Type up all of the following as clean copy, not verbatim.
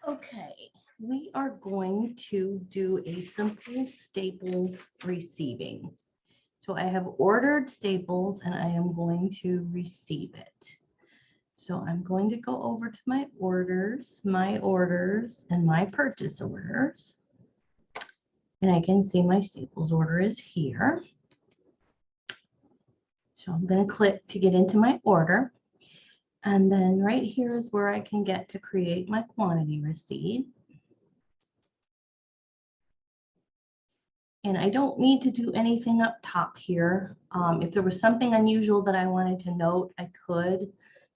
Okay, we are going to do a simple staples receiving. So I have ordered staples and I am going to receive it. So I'm going to go over to my orders, and my purchase orders. And I can see my staples order is here. So I'm going to click to get into my order. And then right here is where I can get to create my quantity receipt. And I don't need to do anything up top here. If there was something unusual that I wanted to note, I could.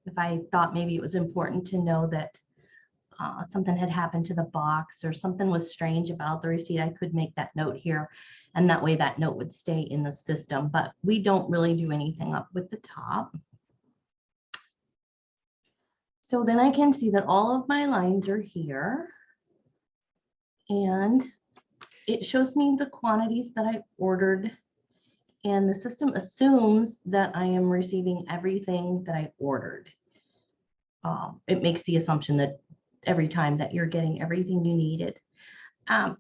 If I thought maybe it was important to know that something had happened to the box or something was strange about the receipt, I could make that note here. And that way that note would stay in the system. But we don't really do anything up with the top. So then I can see that all of my lines are here. And it shows me the quantities that I ordered, and the system assumes that I am receiving everything that I ordered. It makes the assumption that every time that you're getting everything you needed.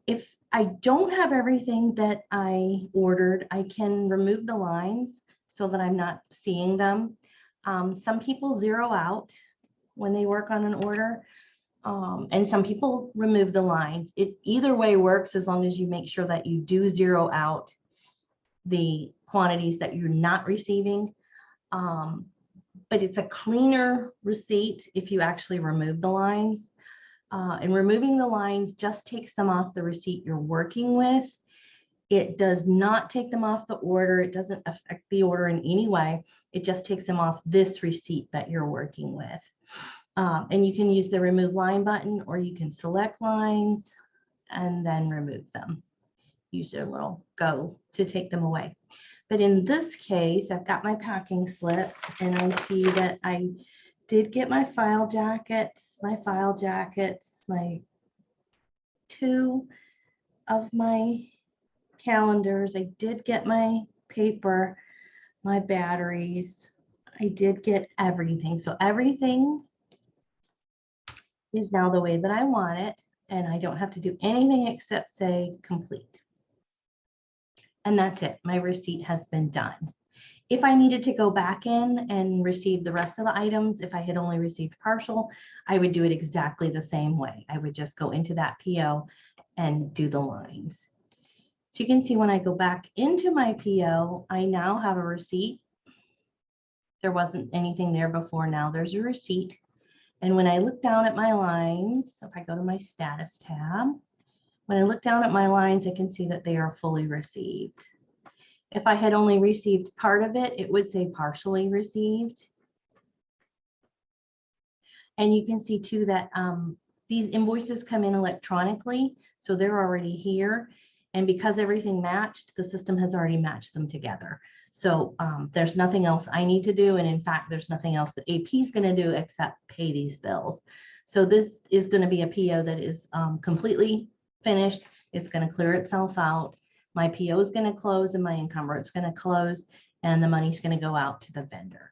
If I don't have everything that I ordered, I can remove the lines so that I'm not seeing them. Some people zero out when they work on an order. And some people remove the lines. It either way works as long as you make sure that you do zero out the quantities that you're not receiving. But it's a cleaner receipt if you actually remove the lines. And removing the lines just takes them off the receipt you're working with. It does not take them off the order. It doesn't affect the order in any way. It just takes them off this receipt that you're working with. And you can use the remove line button, or you can select lines and then remove them. Use your little go to take them away. But in this case, I've got my packing slip and I see that I did get my file jackets, my two of my calendars. I did get my paper, my batteries. I did get everything. So everything is now the way that I want it, and I don't have to do anything except say complete. And that's it. My receipt has been done. If I needed to go back in and receive the rest of the items, if I had only received partial, I would do it exactly the same way. I would just go into that PO and do the lines. So you can see when I go back into my PO, I now have a receipt. There wasn't anything there before. Now there's a receipt. And when I look down at my lines, if I go to my status tab, when I look down at my lines, I can see that they are fully received. If I had only received part of it, it would say partially received. And you can see too that these invoices come in electronically, so they're already here. And because everything matched, the system has already matched them together. So there's nothing else I need to do. And in fact, there's nothing else that AP is going to do except pay these bills. So this is going to be a PO that is completely finished. It's going to clear itself out. My PO is going to close and my encumbrance is going to close, and the money's going to go out to the vendor.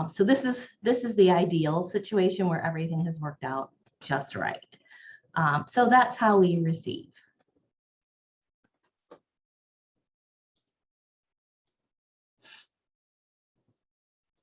So this is the ideal situation where everything has worked out just right. So that's how we receive.